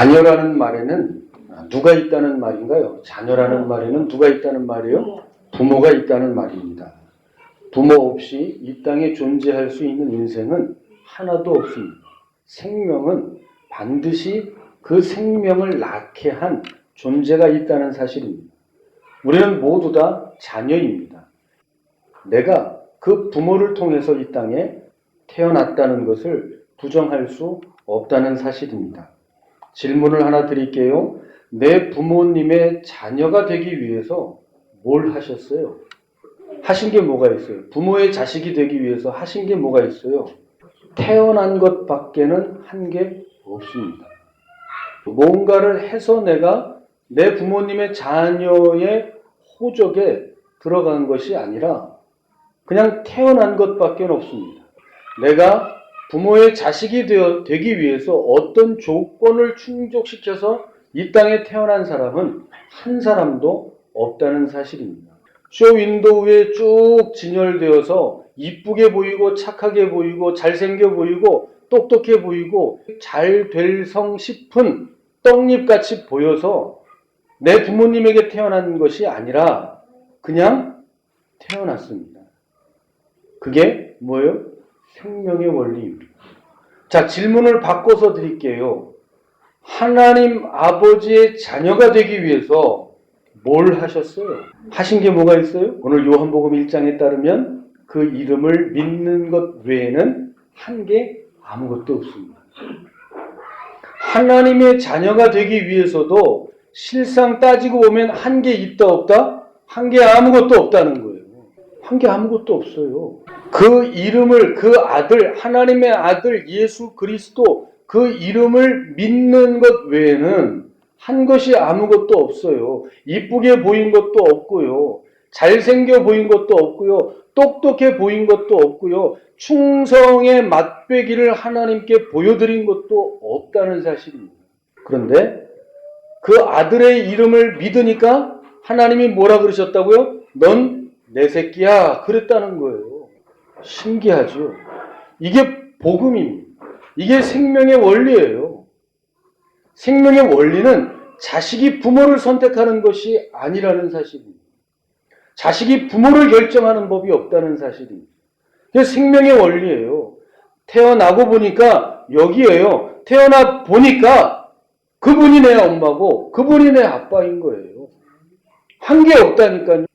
자녀라는 말에는 누가 있다는 말인가요? 자녀라는 말에는 누가 있다는 말이에요? 부모가 있다는 말입니다. 부모 없이 이 땅에 존재할 수 있는 인생은 하나도 없습니다. 생명은 반드시 그 생명을 낳게 한 존재가 있다는 사실입니다. 우리는 모두 다 자녀입니다. 내가 그 부모를 통해서 이 땅에 태어났다는 것을 부정할 수 없다는 사실입니다. 질문을 하나 드릴게요. 내 부모님의 자녀가 되기 위해서 뭘 하셨어요? 하신 게 뭐가 있어요? 부모의 자식이 되기 위해서 하신 게 뭐가 있어요? 태어난 것밖에는 한 게 없습니다. 뭔가를 해서 내가 내 부모님의 자녀의 호적에 들어간 것이 아니라 그냥 태어난 것밖에 없습니다. 내가 부모의 자식이 되기 위해서 어떤 조건을 충족시켜서 이 땅에 태어난 사람은 한 사람도 없다는 사실입니다. 쇼 윈도우에 쭉 진열되어서 이쁘게 보이고 착하게 보이고 잘생겨 보이고 똑똑해 보이고 잘 될 성 싶은 떡잎같이 보여서 내 부모님에게 태어난 것이 아니라 그냥 태어났습니다. 그게 뭐예요? 생명의 원리입니다. 자, 질문을 바꿔서 드릴게요. 하나님 아버지의 자녀가 되기 위해서 뭘 하셨어요? 하신 게 뭐가 있어요? 오늘 요한복음 1장에 따르면 그 이름을 믿는 것 외에는 한 게 아무것도 없습니다. 하나님의 자녀가 되기 위해서도 실상 따지고 보면 한 게 있다 없다? 한 게 아무것도 없다는 거예요. 한 게 아무것도 없어요. 그 이름을, 그 아들, 하나님의 아들 예수 그리스도 그 이름을 믿는 것 외에는 한 것이 아무것도 없어요. 이쁘게 보인 것도 없고요. 잘생겨 보인 것도 없고요. 똑똑해 보인 것도 없고요. 충성의 맛배기를 하나님께 보여드린 것도 없다는 사실입니다. 그런데 그 아들의 이름을 믿으니까 하나님이 뭐라 그러셨다고요? 넌 내 새끼야 그랬다는 거예요. 신기하죠? 이게 복음입니다. 이게 생명의 원리예요. 생명의 원리는 자식이 부모를 선택하는 것이 아니라는 사실입니다. 자식이 부모를 결정하는 법이 없다는 사실입니다. 이게 생명의 원리예요. 태어나고 보니까 여기에요. 태어나 보니까 그분이 내 엄마고 그분이 내 아빠인 거예요. 한 게 없다니까요.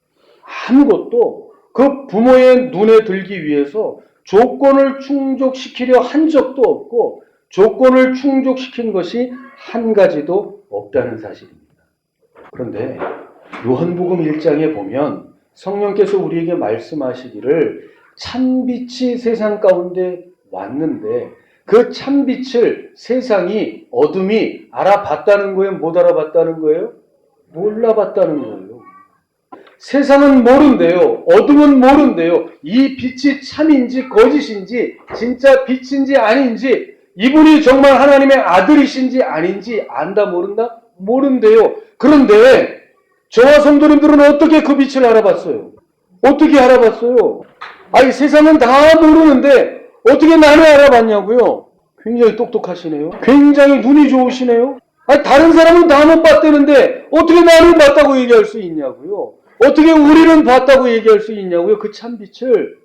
아무것도 그 부모의 눈에 들기 위해서 조건을 충족시키려 한 적도 없고 조건을 충족시킨 것이 한 가지도 없다는 사실입니다. 그런데 요한복음 1장에 보면 성령께서 우리에게 말씀하시기를 참빛이 세상 가운데 왔는데 그 참빛을 세상이 어둠이 알아봤다는 거예요? 못 알아봤다는 거예요? 몰라봤다는 거예요. 세상은 모른대요. 어둠은 모른대요. 이 빛이 참인지 거짓인지 진짜 빛인지 아닌지 이분이 정말 하나님의 아들이신지 아닌지 안다 모른다? 모른대요. 그런데 저와 성도님들은 어떻게 그 빛을 알아봤어요? 어떻게 알아봤어요? 아니 세상은 다 모르는데 어떻게 나를 알아봤냐고요? 굉장히 똑똑하시네요. 굉장히 눈이 좋으시네요. 아니 다른 사람은 다 못 봤다는데 어떻게 나를 봤다고 얘기할 수 있냐고요? 어떻게 우리는 봤다고 얘기할 수 있냐고요? 그 참빛을.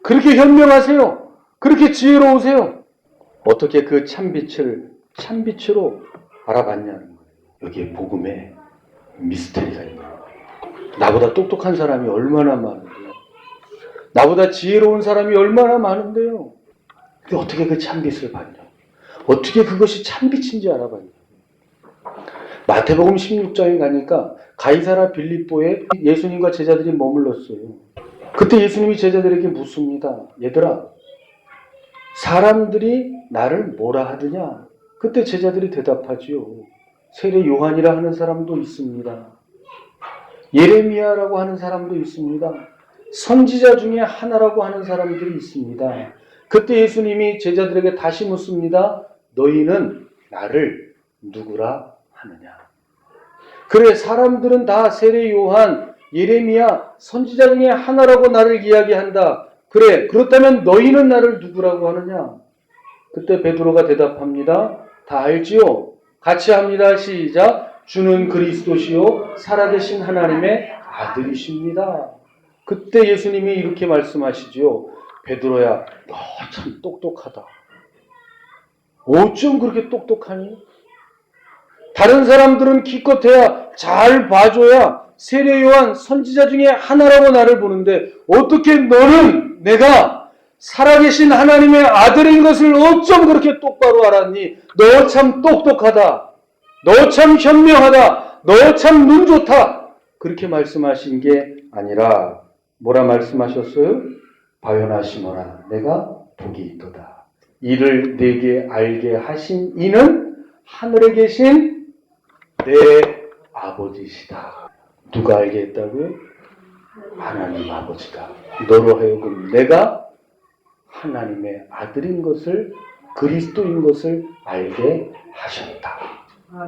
그렇게 현명하세요. 그렇게 지혜로우세요. 어떻게 그 참빛을 참빛으로 알아봤냐는 거예요. 여기에 복음에 미스터리가 있는 거예요. 나보다 똑똑한 사람이 얼마나 많은데요. 나보다 지혜로운 사람이 얼마나 많은데요. 어떻게 그 참빛을 봤냐. 어떻게 그것이 참빛인지 알아봤냐. 마태복음 16장에 가니까 가이사라 빌립보에 예수님과 제자들이 머물렀어요. 그때 예수님이 제자들에게 묻습니다. 얘들아, 사람들이 나를 뭐라 하느냐? 그때 제자들이 대답하지요. 세례 요한이라 하는 사람도 있습니다. 예레미야라고 하는 사람도 있습니다. 선지자 중에 하나라고 하는 사람들이 있습니다. 그때 예수님이 제자들에게 다시 묻습니다. 너희는 나를 누구라 하느냐? 그래, 사람들은 다 세례 요한, 예레미야, 선지자 중에 하나라고 나를 이야기한다. 그래, 그렇다면 너희는 나를 누구라고 하느냐? 그때 베드로가 대답합니다. 다 알지요? 같이 합니다. 시작. 주는 그리스도시요 살아계신 하나님의 아들이십니다. 그때 예수님이 이렇게 말씀하시지요. 베드로야, 너 참 똑똑하다. 어쩜 그렇게 똑똑하니? 다른 사람들은 기껏해야 잘 봐줘야 세례 요한 선지자 중에 하나라고 나를 보는데 어떻게 너는 내가 살아계신 하나님의 아들인 것을 어쩜 그렇게 똑바로 알았니? 너 참 똑똑하다. 너 참 현명하다. 너 참 눈 좋다. 그렇게 말씀하신 게 아니라 뭐라 말씀하셨어요? 바요나 시몬아, 내가 복이 있도다. 이를 내게 알게 하신 이는 하늘에 계신 내 아버지시다. 누가 알게 했다고요? 하나님 아버지가 너로 하여금 내가 하나님의 아들인 것을, 그리스도인 것을 알게 하셨다.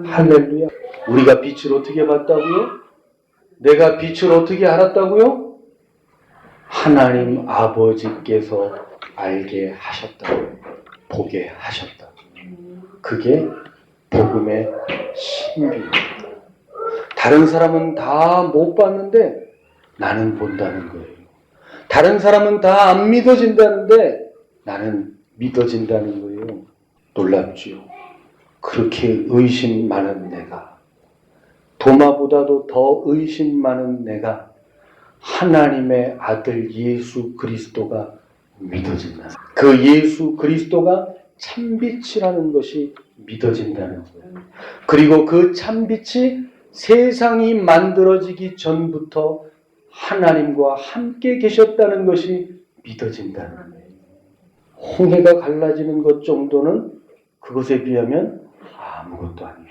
할렐루야. 우리가 빛을 어떻게 봤다고요? 내가 빛을 어떻게 알았다고요? 하나님 아버지께서 알게 하셨다고요. 보게 하셨다고요. 그게 복음의 신비입니다. 다른 사람은 다 못 봤는데 나는 본다는 거예요. 다른 사람은 다 안 믿어진다는데 나는 믿어진다는 거예요. 놀랍지요. 그렇게 의심 많은 내가, 도마보다도 더 의심 많은 내가 하나님의 아들 예수 그리스도가 믿어진다. 그 예수 그리스도가 참빛이라는 것이 믿어진다는 거예요. 그리고 그 참빛이 세상이 만들어지기 전부터 하나님과 함께 계셨다는 것이 믿어진다는 거예요. 홍해가 갈라지는 것 정도는 그것에 비하면 아무것도 아닙니다.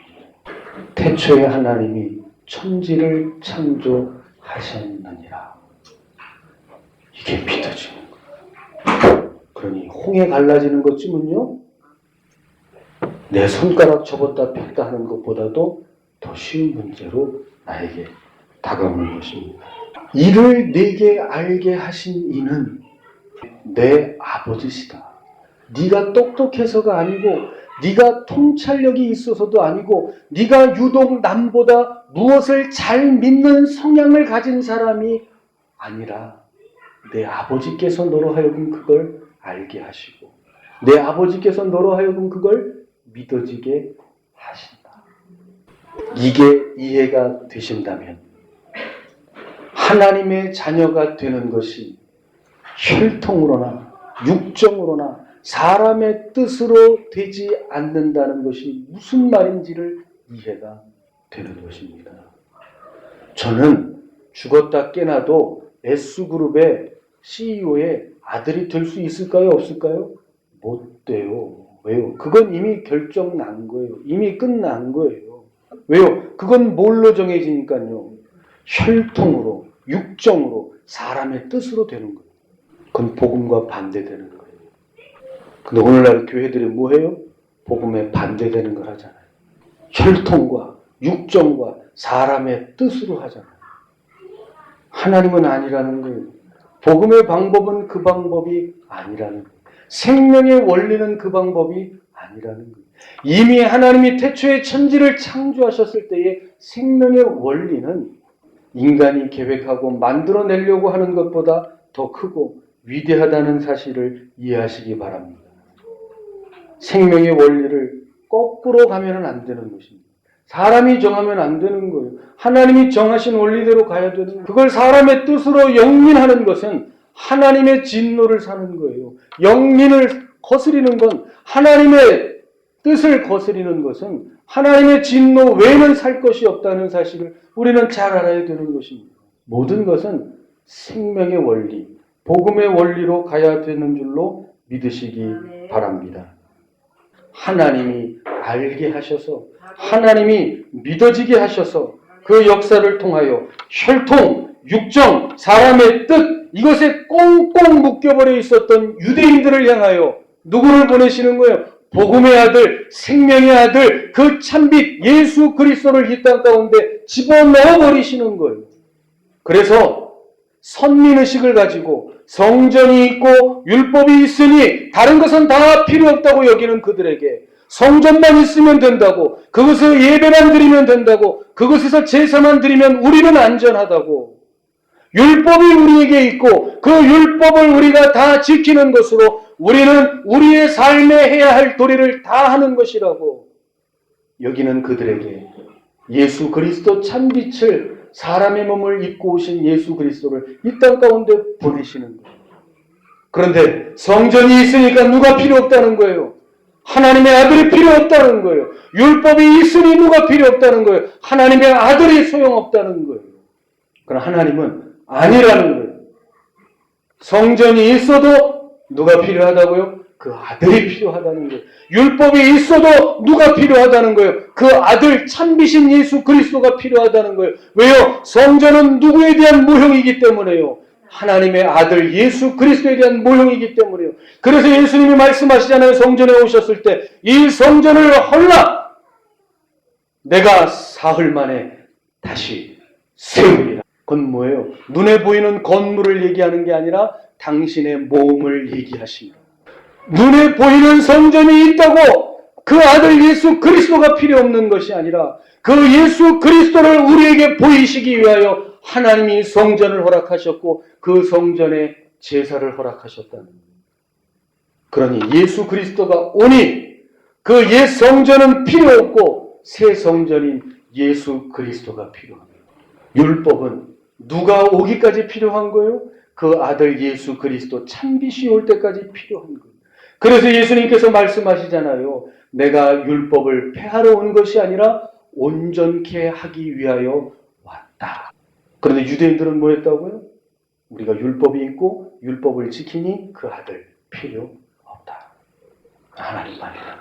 태초에 하나님이 천지를 창조하셨느니라. 이게 믿어지는 거예요. 그러니 홍해 갈라지는 것쯤은요, 내 손가락 접었다 폈다 하는 것보다도 더 쉬운 문제로 나에게 다가오는 것입니다. 이를 내게 알게 하신 이는 내 아버지시다. 네가 똑똑해서가 아니고, 네가 통찰력이 있어서도 아니고, 네가 유독 남보다 무엇을 잘 믿는 성향을 가진 사람이 아니라 내 아버지께서 너로 하여금 그걸 알게 하시고 내 아버지께서 너로 하여금 그걸 믿어지게 하신다. 이게 이해가 되신다면 하나님의 자녀가 되는 것이 혈통으로나 육정으로나 사람의 뜻으로 되지 않는다는 것이 무슨 말인지를 이해가 되는 것입니다. 저는 죽었다 깨나도 S그룹의 CEO의 아들이 될 수 있을까요? 없을까요? 못 돼요. 왜요? 그건 이미 결정 난 거예요. 이미 끝난 거예요. 왜요? 그건 뭘로 정해지니까요. 혈통으로, 육정으로, 사람의 뜻으로 되는 거예요. 그건 복음과 반대되는 거예요. 근데 오늘날 교회들이 뭐해요? 복음에 반대되는 걸 하잖아요. 혈통과 육정과 사람의 뜻으로 하잖아요. 하나님은 아니라는 거예요. 복음의 방법은 그 방법이 아니라는 거예요. 생명의 원리는 그 방법이 아니라는 거예요. 이미 하나님이 태초에 천지를 창조하셨을 때의 생명의 원리는 인간이 계획하고 만들어내려고 하는 것보다 더 크고 위대하다는 사실을 이해하시기 바랍니다. 생명의 원리를 거꾸로 가면 안 되는 것입니다. 사람이 정하면 안 되는 거예요. 하나님이 정하신 원리대로 가야 되는 거예요. 그걸 사람의 뜻으로 영민하는 것은 하나님의 진노를 사는 거예요. 영민을 거스리는 건, 하나님의 뜻을 거스리는 것은 하나님의 진노 외에는 살 것이 없다는 사실을 우리는 잘 알아야 되는 것입니다. 모든 것은 생명의 원리, 복음의 원리로 가야 되는 줄로 믿으시기 바랍니다. 하나님이 알게 하셔서, 하나님이 믿어지게 하셔서 그 역사를 통하여 혈통, 육정, 사람의 뜻, 이것에 꽁꽁 묶여버려 있었던 유대인들을 향하여 누구를 보내시는 거예요? 복음의 아들, 생명의 아들, 그 참빛 예수 그리스도를 이 땅 가운데 집어넣어 버리시는 거예요. 그래서 선민의식을 가지고 성전이 있고 율법이 있으니 다른 것은 다 필요 없다고 여기는 그들에게 성전만 있으면 된다고, 그것에서 예배만 드리면 된다고, 그것에서 제사만 드리면 우리는 안전하다고, 율법이 우리에게 있고 그 율법을 우리가 다 지키는 것으로 우리는 우리의 삶에 해야 할 도리를 다 하는 것이라고 여기는 그들에게 예수 그리스도 참빛을, 사람의 몸을 입고 오신 예수 그리스도를 이 땅 가운데 보내시는 거예요. 그런데 성전이 있으니까 누가 필요 없다는 거예요. 하나님의 아들이 필요 없다는 거예요. 율법이 있으니 누가 필요 없다는 거예요. 하나님의 아들이 소용없다는 거예요. 그러나 하나님은 아니라는 거예요. 성전이 있어도 누가 필요하다고요? 그 아들이 필요하다는 거예요. 율법이 있어도 누가 필요하다는 거예요? 그 아들 참비신 예수 그리스도가 필요하다는 거예요. 왜요? 성전은 누구에 대한 모형이기 때문에요. 하나님의 아들 예수 그리스도에 대한 모형이기 때문에요. 그래서 예수님이 말씀하시잖아요. 성전에 오셨을 때 이 성전을 헐라 내가 사흘 만에 다시 세우리라. 그건 뭐예요? 눈에 보이는 건물을 얘기하는 게 아니라 당신의 몸을 얘기하십니다. 눈에 보이는 성전이 있다고 그 아들 예수 그리스도가 필요 없는 것이 아니라 그 예수 그리스도를 우리에게 보이시기 위하여 하나님이 성전을 허락하셨고 그 성전에 제사를 허락하셨다는 거예요. 그러니 예수 그리스도가 오니 그 옛 성전은 필요 없고 새 성전인 예수 그리스도가 필요합니다. 율법은 누가 오기까지 필요한 거예요? 그 아들 예수 그리스도 참빛이 올 때까지 필요한 거예요. 그래서 예수님께서 말씀하시잖아요. 내가 율법을 폐하러 온 것이 아니라 온전케 하기 위하여 왔다. 그런데 유대인들은 뭐 했다고요? 우리가 율법이 있고 율법을 지키니 그 아들 필요 없다. 하나님만이다.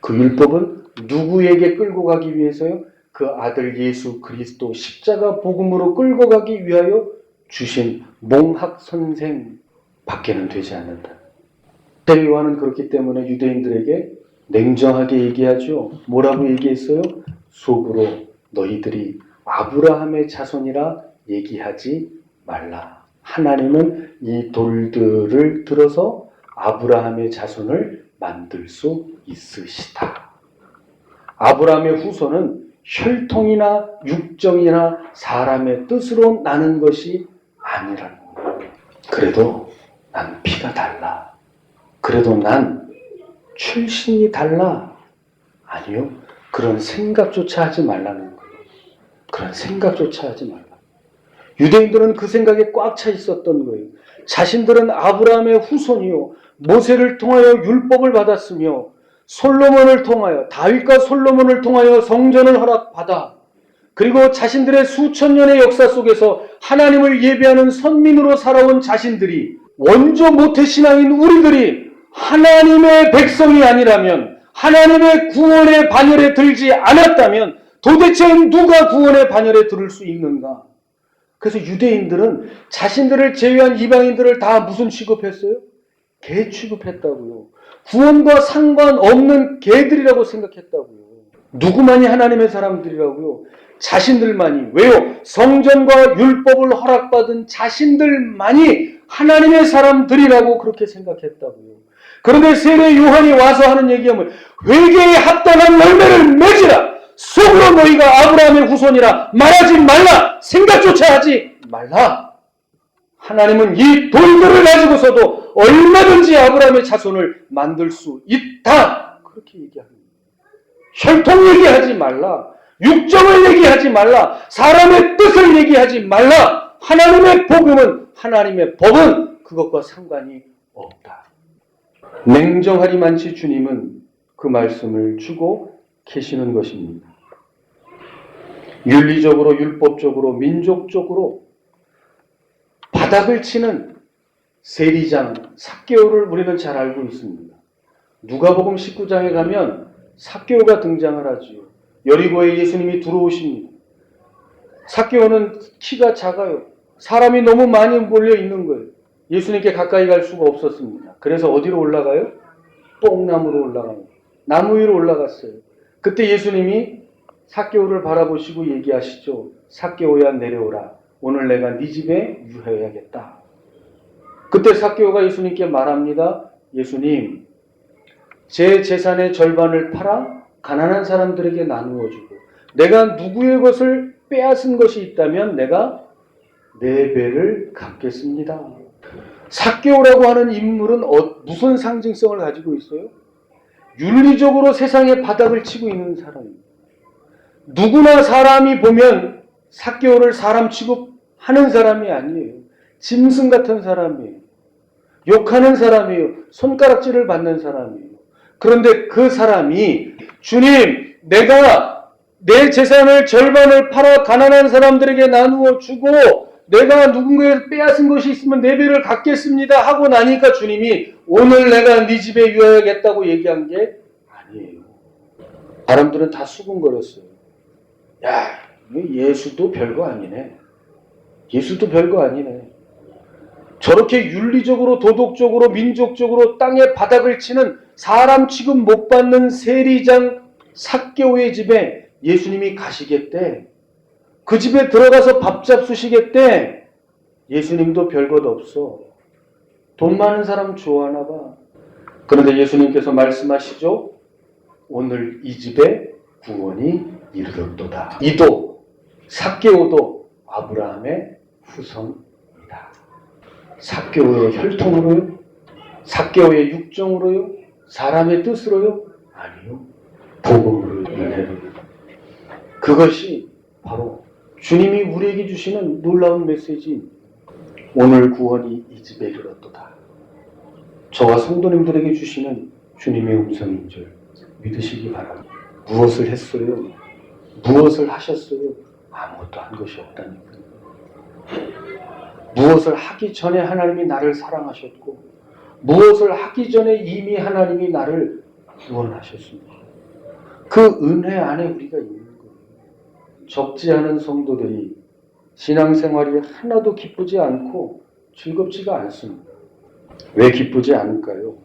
그 율법은 누구에게 끌고 가기 위해서요? 그 아들 예수 그리스도 십자가 복음으로 끌고 가기 위하여 주신 몽학 선생 밖에는 되지 않는다. 요한은 그렇기 때문에 유대인들에게 냉정하게 얘기하죠. 뭐라고 얘기했어요? 속으로 너희들이 아브라함의 자손이라 얘기하지 말라. 하나님은 이 돌들을 들어서 아브라함의 자손을 만들 수 있으시다. 아브라함의 후손은 혈통이나 육정이나 사람의 뜻으로 나는 것이 아니라는 거예요. 그래도 난 피가 달라. 그래도 난 출신이 달라. 아니요. 그런 생각조차 하지 말라는 거예요. 그런 생각조차 하지 말라. 유대인들은 그 생각에 꽉 차 있었던 거예요. 자신들은 아브라함의 후손이요. 모세를 통하여 율법을 받았으며 솔로몬을 통하여 다윗과 솔로몬을 통하여 성전을 허락받아 그리고 자신들의 수천 년의 역사 속에서 하나님을 예배하는 선민으로 살아온 자신들이 원조 모태신앙인 우리들이 하나님의 백성이 아니라면 하나님의 구원의 반열에 들지 않았다면 도대체 누가 구원의 반열에 들을 수 있는가? 그래서 유대인들은 자신들을 제외한 이방인들을 다 무슨 취급했어요? 개 취급했다고요. 구원과 상관없는 개들이라고 생각했다고요. 누구만이 하나님의 사람들이라고요? 자신들만이. 왜요? 성전과 율법을 허락받은 자신들만이 하나님의 사람들이라고 그렇게 생각했다고요. 그런데 세례 요한이 와서 하는 얘기하면 회개에 합당한 열매를 맺으라. 속으로 너희가 아브라함의 후손이라 말하지 말라. 생각조차 하지 말라. 하나님은 이 돌들을 가지고서도 얼마든지 아브라함의 자손을 만들 수 있다. 그렇게 얘기합니다. 혈통 얘기하지 말라. 육정을 얘기하지 말라. 사람의 뜻을 얘기하지 말라. 하나님의 복음은, 하나님의 법은 그것과 상관이 없다. 냉정하리만치 주님은 그 말씀을 주고 계시는 것입니다. 윤리적으로, 율법적으로, 민족적으로 바닥을 치는 세리장 삭개오를 우리는 잘 알고 있습니다. 누가복음 19장에 가면 삭개오가 등장을 하지요. 여리고에 예수님이 들어오십니다. 삭개오는 키가 작아요. 사람이 너무 많이 몰려 있는 거예요. 예수님께 가까이 갈 수가 없었습니다. 그래서 어디로 올라가요? 뽕나무로 올라가요. 나무 위로 올라갔어요. 그때 예수님이 삭개오를 바라보시고 얘기하시죠. 삭개오야 내려오라. 오늘 내가 네 집에 유해야겠다. 그때 삭개오가 예수님께 말합니다. 예수님, 제 재산의 절반을 팔아 가난한 사람들에게 나누어 주고 내가 누구의 것을 빼앗은 것이 있다면 내가 4배를 갚겠습니다. 삭개오라고 하는 인물은 무슨 상징성을 가지고 있어요? 윤리적으로 세상의 바닥을 치고 있는 사람입니다. 누구나 사람이 보면 삭개오를 사람 취급하는 사람이 아니에요. 짐승 같은 사람이에요. 욕하는 사람이에요. 손가락질을 받는 사람이에요. 그런데 그 사람이 주님, 내가 내 재산을 절반을 팔아 가난한 사람들에게 나누어 주고 내가 누군가에 빼앗은 것이 있으면 4배를 갚겠습니다 하고 나니까 주님이 오늘 내가 네 집에 유하겠다고 얘기한 게 아니에요. 사람들은 다 수군거렸어요. 야, 예수도 별거 아니네. 예수도 별거 아니네. 저렇게 윤리적으로 도덕적으로 민족적으로 땅에 바닥을 치는 사람 취급 못 받는 세리장 삭개오의 집에 예수님이 가시겠대. 그 집에 들어가서 밥 잡수시겠대. 예수님도 별것 없어. 돈 많은 사람 좋아하나 봐. 그런데 예수님께서 말씀하시죠. 오늘 이 집에 구원이 이르렀도다. 이도 삭개오도 아브라함의 후손이다. 삭개오의 혈통으로요? 삭개오의 육정으로요? 사람의 뜻으로요? 아니요. 복음으로 은혜로. 그것이 바로 주님이 우리에게 주시는 놀라운 메시지입니다. 오늘 구원이 이 집에 이르렀도다. 저와 성도님들에게 주시는 주님의 음성인 줄 믿으시기 바랍니다. 무엇을 했어요? 무엇을 하셨어요? 아무것도 한 것이 없다니까요. 무엇을 하기 전에 하나님이 나를 사랑하셨고 무엇을 하기 전에 이미 하나님이 나를 구원하셨습니다. 그 은혜 안에 우리가 있는 거예요. 적지 않은 성도들이 신앙생활이 하나도 기쁘지 않고 즐겁지가 않습니다. 왜 기쁘지 않을까요?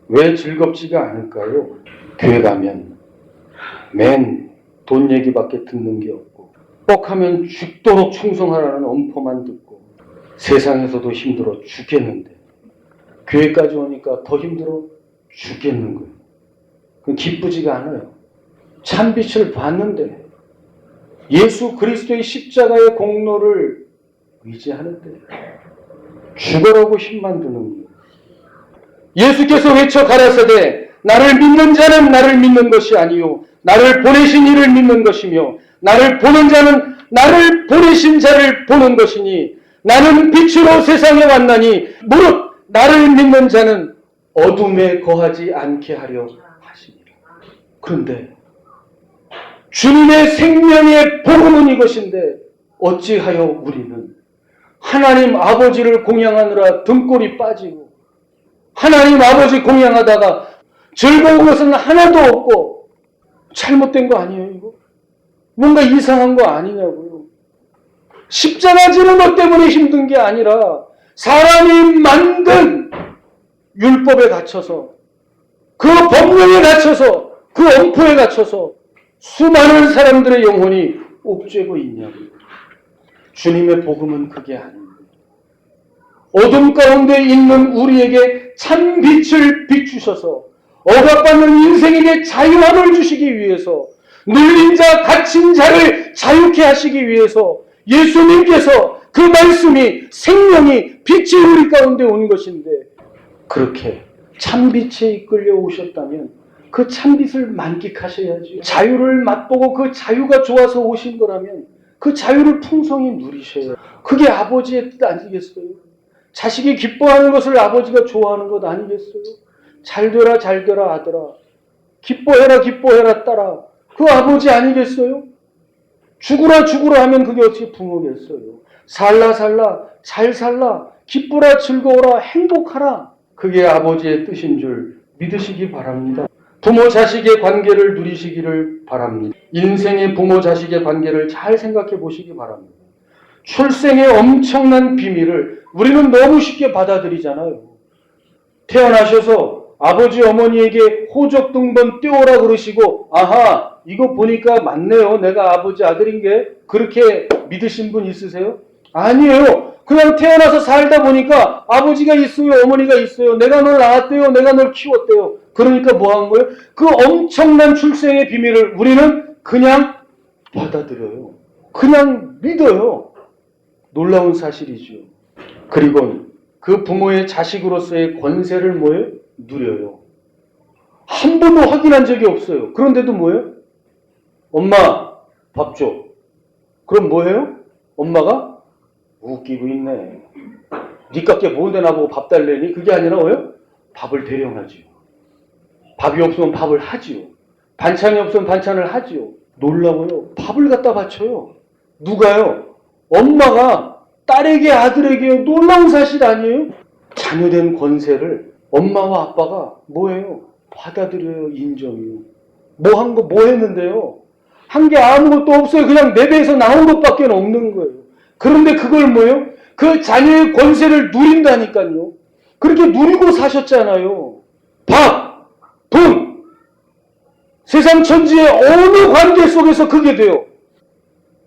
왜 즐겁지가 않을까요? 교회 가면 맨 돈 얘기밖에 듣는 게 없고 뻑하면 죽도록 충성하라는 엄포만 듣고 세상에서도 힘들어 죽겠는데 교회까지 오니까 더 힘들어 죽겠는 거예요. 그건 기쁘지가 않아요. 참빛을 봤는데 예수 그리스도의 십자가의 공로를 의지하는데 죽어라고 힘만 드는 거예요. 예수께서 외쳐 가라사대 나를 믿는 자는 나를 믿는 것이 아니요 나를 보내신 이를 믿는 것이며 나를 보는 자는 나를 보내신 자를 보는 것이니 나는 빛으로 세상에 왔나니 무릇 나를 믿는 자는 어둠에 거하지 않게 하려 하시니라. 그런데 주님의 생명의 복음은 이것인데 어찌하여 우리는 하나님 아버지를 공양하느라 등골이 빠지고 하나님 아버지 공양하다가 즐거운 것은 하나도 없고 잘못된 거 아니에요 이거? 뭔가 이상한 거 아니냐고요. 십자가 지는 것 때문에 힘든 게 아니라 사람이 만든 율법에 갇혀서 그 법령에 갇혀서 그 엄포에 갇혀서 수많은 사람들의 영혼이 옥죄고 있냐고요. 주님의 복음은 그게 아닙니다. 어둠 가운데 있는 우리에게 참 빛을 비추셔서 억압받는 인생에게 자유함을 주시기 위해서 눌린 자, 갇힌 자를 자유케 하시기 위해서 예수님께서 그 말씀이 생명이 빛이 우리 가운데 온 것인데 그렇게 참빛에 이끌려 오셨다면 그 참빛을 만끽하셔야지. 자유를 맛보고 그 자유가 좋아서 오신 거라면 그 자유를 풍성히 누리셔야. 그게 아버지의 뜻 아니겠어요? 자식이 기뻐하는 것을 아버지가 좋아하는 것 아니겠어요? 잘되라 잘되라 아들아, 기뻐해라 기뻐해라 딸아, 그 아버지 아니겠어요? 죽으라 죽으라 하면 그게 어떻게 부모겠어요? 살라 살라 잘 살라 기쁘라 즐거워라 행복하라, 그게 아버지의 뜻인 줄 믿으시기 바랍니다. 부모 자식의 관계를 누리시기를 바랍니다. 인생의 부모 자식의 관계를 잘 생각해 보시기 바랍니다. 출생의 엄청난 비밀을 우리는 너무 쉽게 받아들이잖아요. 태어나셔서 아버지 어머니에게 호적 등본 떼오라 그러시고 아하 이거 보니까 맞네요. 내가 아버지 아들인 게 그렇게 믿으신 분 있으세요? 아니에요. 그냥 태어나서 살다 보니까 아버지가 있어요, 어머니가 있어요. 내가 널 낳았대요, 내가 널 키웠대요. 그러니까 뭐 한 거예요? 그 엄청난 출생의 비밀을 우리는 그냥 받아들여요. 그냥 믿어요. 놀라운 사실이죠. 그리고 그 부모의 자식으로서의 권세를 뭐예요? 누려요. 한 번도 확인한 적이 없어요. 그런데도 뭐예요? 엄마 밥 줘. 그럼 뭐예요? 엄마가 웃기고 있네. 니깎게 뭔데 나보고 밥 달래니? 그게 아니라 뭐예요? 밥을 대령하지요. 밥이 없으면 밥을 하지요. 반찬이 없으면 반찬을 하지요. 놀라워요. 밥을 갖다 바쳐요. 누가요? 엄마가 딸에게 아들에게 놀라운 사실 아니에요? 자녀된 권세를 엄마와 아빠가 뭐예요? 받아들여요. 인정해요. 뭐 했는데요? 한 게 아무것도 없어요. 그냥 내 배에서 나온 것밖에 없는 거예요. 그런데 그걸 뭐예요? 그 자녀의 권세를 누린다니까요. 그렇게 누리고 사셨잖아요. 밥, 돈, 세상 천지의 어느 관계 속에서 그게 돼요.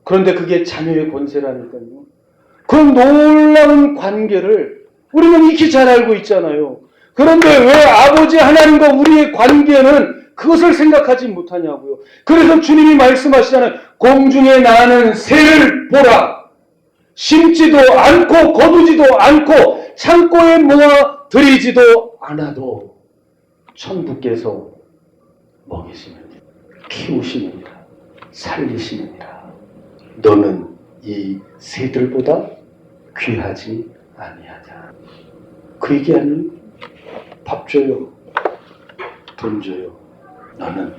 그런데 그게 자녀의 권세라니까요. 그 놀라운 관계를 우리는 익히 잘 알고 있잖아요. 그런데 왜 아버지 하나님과 우리의 관계는 그것을 생각하지 못하냐고요. 그래서 주님이 말씀하시잖아요. 공중에 나는 새를 보라. 심지도 않고 거두지도 않고 창고에 모아 들이지도 않아도 천부께서 먹이시느니라. 키우시느니라. 살리시느니라. 너는 이 새들보다 귀하지 아니하냐. 그 얘기 아니에요? 밥 줘요. 돈 줘요. 너는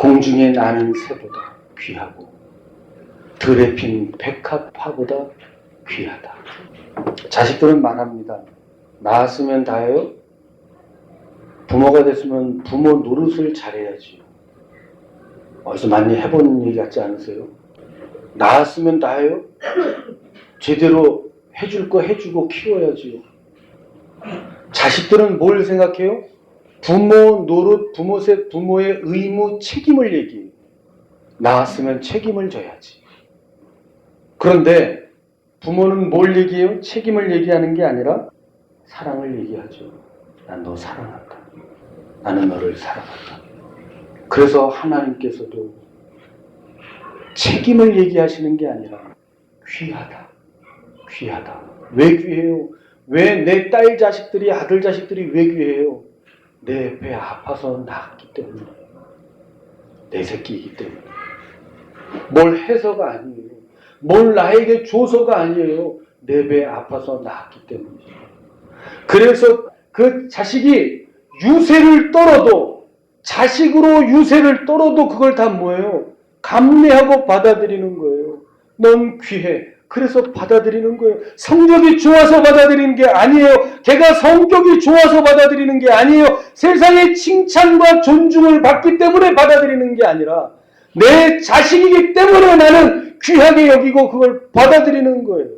공중에 나는 새보다 귀하고 들에 핀 백합화보다 귀하다. 자식들은 말합니다. 낳았으면 다해요. 부모가 됐으면 부모 노릇을 잘해야지요. 어디서 많이 해본 얘기 같지 않으세요? 낳았으면 다해요. 제대로 해줄 거 해주고 키워야지요. 자식들은 뭘 생각해요? 부모 노릇, 부모의 의무, 책임을 얘기해요. 낳았으면 책임을 져야지. 그런데 부모는 뭘 얘기해요? 책임을 얘기하는 게 아니라 사랑을 얘기하죠. 난 너 사랑한다. 나는 너를 사랑한다. 그래서 하나님께서도 책임을 얘기하시는 게 아니라 귀하다. 귀하다. 왜 귀해요? 왜 내 딸 자식들이, 아들 자식들이 왜 귀해요? 내 배 아파서 낳았기 때문에. 내 새끼이기 때문에. 뭘 해서가 아니에요. 뭘 나에게 줘서가 아니에요. 내 배 아파서 낳았기 때문이죠. 그래서 그 자식이 유세를 떨어도, 자식으로 유세를 떨어도 그걸 다 뭐예요? 감내하고 받아들이는 거예요. 넌 귀해. 그래서 받아들이는 거예요. 성적이 좋아서 받아들이는 게 아니에요. 걔가 성격이 좋아서 받아들이는 게 아니에요. 세상의 칭찬과 존중을 받기 때문에 받아들이는 게 아니라 내 자식이기 때문에 나는 귀하게 여기고 그걸 받아들이는 거예요.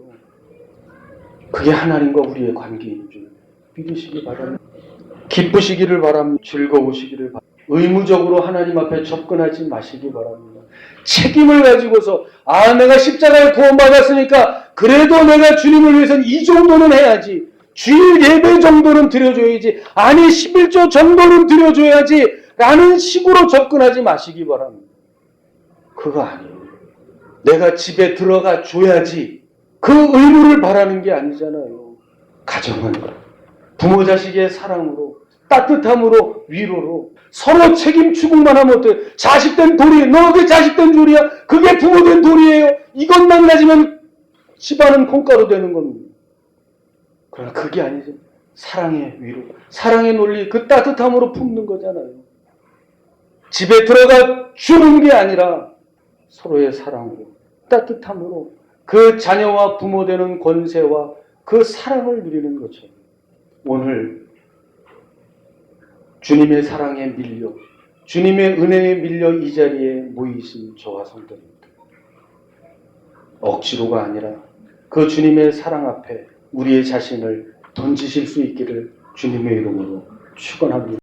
그게 하나님과 우리의 관계인 줄 믿으시기 바랍니다. 기쁘시기를 바랍니다. 즐거우시기를 바랍니다. 의무적으로 하나님 앞에 접근하지 마시기 바랍니다. 책임을 가지고서 내가 십자가에 구원받았으니까 그래도 내가 주님을 위해서는 이 정도는 해야지. 주일 예배 정도는 드려줘야지. 아니 11조 정도는 드려줘야지. 라는 식으로 접근하지 마시기 바랍니다. 그거 아니에요. 내가 집에 들어가 줘야지. 그 의무를 바라는 게 아니잖아요. 가정은 부모 자식의 사랑으로, 따뜻함으로, 위로로 서로 책임 추궁만 하면 어때요? 자식된 돌이, 너 그게 자식된 돌이야? 그게 부모된 돌이에요? 이것만 가지면 집안은 콩가루 되는 겁니다. 그러나 그게 아니죠. 사랑의 위로, 사랑의 논리, 그 따뜻함으로 품는 거잖아요. 집에 들어가 주는 게 아니라 서로의 사랑으로, 따뜻함으로 그 자녀와 부모 되는 권세와 그 사랑을 누리는 거죠. 오늘 주님의 사랑에 밀려, 주님의 은혜에 밀려 이 자리에 모이신 저와 성도입니다. 억지로가 아니라 그 주님의 사랑 앞에 우리의 자신을 던지실 수 있기를 주님의 이름으로 축원합니다.